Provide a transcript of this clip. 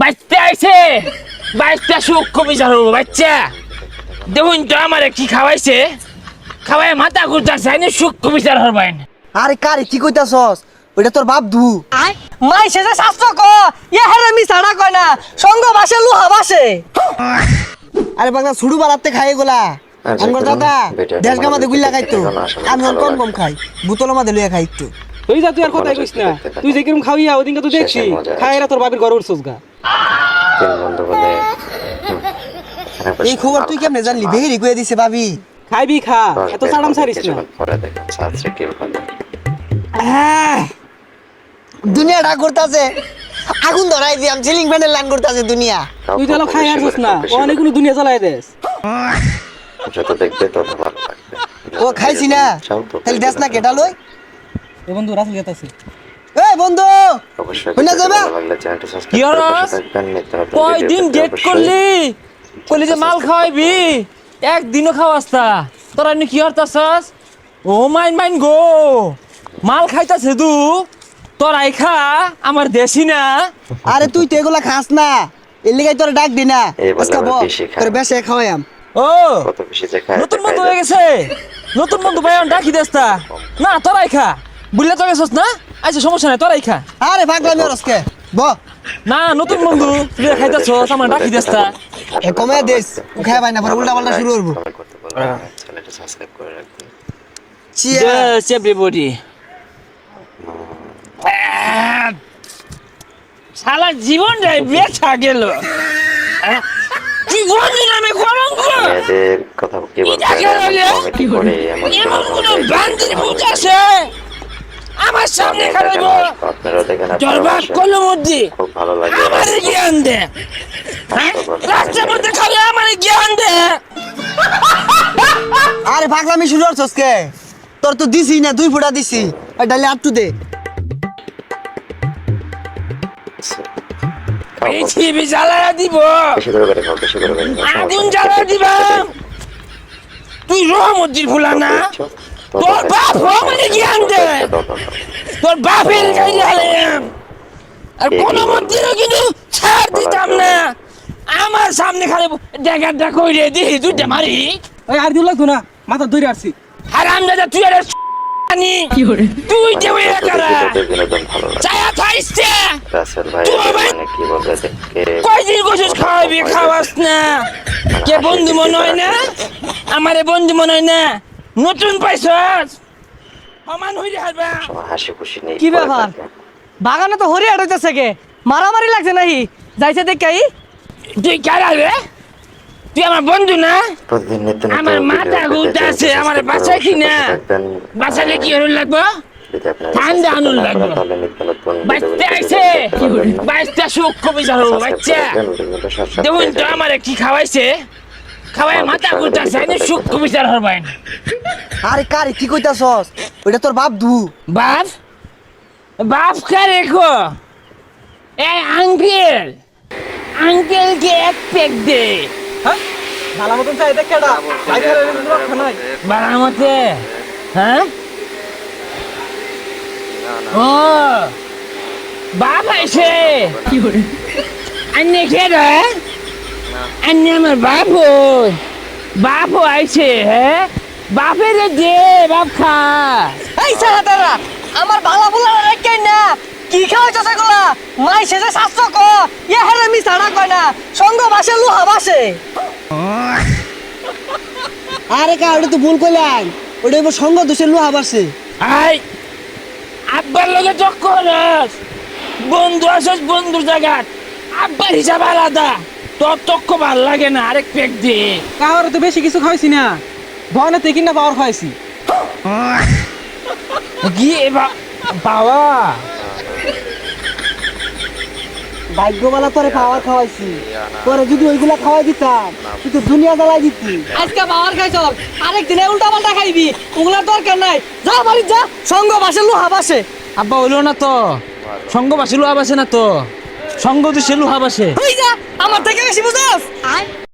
বাচ্চা আইছে, বাচ্চা সূক্ষ্ম বিচার হবো। বাচ্চা দেখুন তো আমার কি খাওয়াইছে, খাওয়াই মাথা ঘুরতেছে, আইনে সূক্ষ্ম বিচার হবেন। আরে কারে কি কইতাছস? ওইটা তোর বাপ ধু। মাই সেজে শাস্ত্র ক ইয়া হেরে মি ছাড়া কয় না সঙ্গ বাসে লুহা বাসে। আরে বাংলা ছুড়ু বাড়াতে খাই এগুলা। আমার দাদা দেশ গামাতে গুল্লা খাইতো, আমি কম কম খাই, বোতল মাঝে লইয়া খাই একটু। তুই যা, তুই আর কথাই কইস না। তুই যে কিরম খাওয়াইয়া ওদিনকে তো দেখছি খাইরা তোর বাপের ঘরে উঠছস গা। এই খবর তুই কেমনে জানলি? বেহেরি কইয়া দিছে ভাবি। খাইবি খা, এত সাড়াম ছাড়িস না। দুনিয়া ডাক করতেছে, আগুন ধরাই দিয়াম, সিলিং ফ্যানের লাইন করতেছে দুনিয়া। তুই তো খাই আসছিস না, অনেক কোনো দুনিয়া জ্বালাই দেস। যত দেখবে তত ভালো লাগবে। ও খাইছি না, তাহলে দেশ না কেটা লই। এ বন্ধু রাসেল গেতাছে। এই বন্ধু অবশ্যই কইনা যাবে? ভালো লাগলে চ্যানেলটি কি সাবস্ক্রাইব হলো? করে পাশে থাকবেন। নিত্য নতুন কয়দিন ভিডিও পেতে ডেট অবশ্যই করলি, কইলি যে মাল খাওয়াইবি, একদিনও খাওয়াস্তা। তোরা এমনি কি হরতাছস? ও মাইন মাইন গো, মাল খাইতাছে দু, তোরাই খা, আমার দেশি না। আরে তুই তো এগুলা খাস না, এর লিগাই তোর ডাক দি না। এবার আজকে আবার বল বেশি খাই। তোর বেশে খাওয়াইম। ও কত বেশি যে খায় নতুন বন্ধু হয়ে গেছে, নতুন বন্ধু ভাই ডাকি দেস্তা না, তোরাই খা। বুঝলে তো গেছস না? আচ্ছা সমস্যা নাই, তোরাই খা। আরে পাগলামি আজকে ব না নতুন বন্ধু তুই খাইতাছস, আমার ডাকি দেস্তা। এ কমে দেশ খাই ভাই না, পরে উল্টা পাল্টা শুরু করব। কমেন্ট করতে বলবেন, চ্যানেলটি সাবস্ক্রাইব করে রাখবেন। Yes, everybody. সারা জীবনটাই বেচা গেল। জীবন নামে কলঙ্ক। মেয়েদের কথা কি বলতে কমেন্ট করে এমন এমন কোন বান্দির ভূত আছে আমার সামনে দেখেন খারাইব, আপনারা দেখেন তোর বাপ কলম মধ্যে খুব ভালো লাগে। আমার জ্ঞান দে, রাস্তার মধ্যে খালি আমার জ্ঞান দে। আরে পাগলামি শুরু করছস কে? তোর তো দিছি না, 2 ফুটা দিছি, আর ডালে আটটু দে। পৃথিবী জ্বালায়া দিব, বেশি করে বেড়ে খাও, বেশি করে বেড়ে খাও। আগুন জ্বালায়া দিবাম। তুই রহমদ্দির ভুলা না, তোর বাপ আমার জ্ঞান দে, তোর বাপের গাইলে হালাম। আর কোন মন্দিরও কিন্তু ছাড় দিতাম না, আমার সামনে খালি ডেকারটা কইরে দিহি দুইটা মারি। ওই আর দিও লাগতো না, মাথা ধরে আসছি। হারাম দাদা তুই আর জানি তুই যে ওই একারা বিনোদন ভালো লাগে। চায়া থাইছে রাসেল ভাই তুই ভাই মানে কি বলতে দেখে কয়দিন কোশিস খাওয়াবি, খাওয়াস না। কে বন্ধু মনে হয় না, আমারে বন্ধু মনে হয় না, নতুন পাইছস সমান হইরে হারবা। হাসি খুশি নেই। কি ব্যাপার? বাগানে তো হরিয়ার হইতেছে কে, মারামারি লাগছে নাহি? যাইছে দেখাই। তুই কারা রে? তুই আমার বন্ধু না? প্রতিদিন নিত্য নতুন আমার মাথা ঘুরতাছে, আমার বাসায় কি না, বাসালে কি হল লাগবো? ঠান্ডা আনুন লাগবো। বাচ্চা আইছে, বাচ্চা সূক্ষ্ম বিচার হবো। বাচ্চা দেখুন তো আমার কি খাওয়াইছে, খাওয়াই মাথা ঘুরতাছে, আইনে সূক্ষ্ম বিচার হবেন। আরে কারে কি কইতাছস? ওইটা তোর বাপ ধু। বাপ, বাপ কারে গো? এই আঙ্কেল, আঙ্কেলকে এক প্যাক দে। হ্যাঁ ভালো মতন চাই দেখ কেডা বাইরে রক্ষা নাই। বারামতে হ্যাঁ, ও বাপ আইছে। আন্নে খেয়ে আন্নে আমার বাপ, বাপ আইছে। হ্যাঁ বাপের দে, বাপ খা। এই সারা তারা আমার বালা বুলা রাখাই না, কি খাওয়াইছস এগুলা? মাই সেজে শাস্ত্র ক ইয়া হেরে মি ছাড়া কয় না সঙ্গ বাসে লুহা বাসে। আরে কা ওটা তো ভুল কইলাম, ওটা এবার সঙ্গ দোষে লুহা বাড়ছে। আই আব্বার লগে চক্কর, বন্ধু আসস বন্ধুর জায়গা, আব্বার হিসাব আলাদা, তোর তক্ক ভাল লাগে না। আরেক প্যাক দে। কাহারে তো বেশি কিছু খাইছি না, বনে থেকে না পাওয়ার খাইছি। গিয়ে বাবা ভাগ্যবালা তোরে পাওয়ার খাওয়াইছি, তোরে যদি ওইগুলা খাওয়াই দিতাম তুই তো দুনিয়া জ্বালাই দিতি। আজকে পাওয়ার খাইছ, আরেক দিনে উল্টা পাল্টা খাইবি, ওগুলার দরকার নাই। যা বাড়ি যা, সঙ্গ বাসে লুহা বাসে। আব্বা হইলো না তো, সঙ্গ বাসে লুহা বাসে না তো, সঙ্গ তো সে লুহা বাসে। হই যা, আমার থেকে বেশি বুঝাস।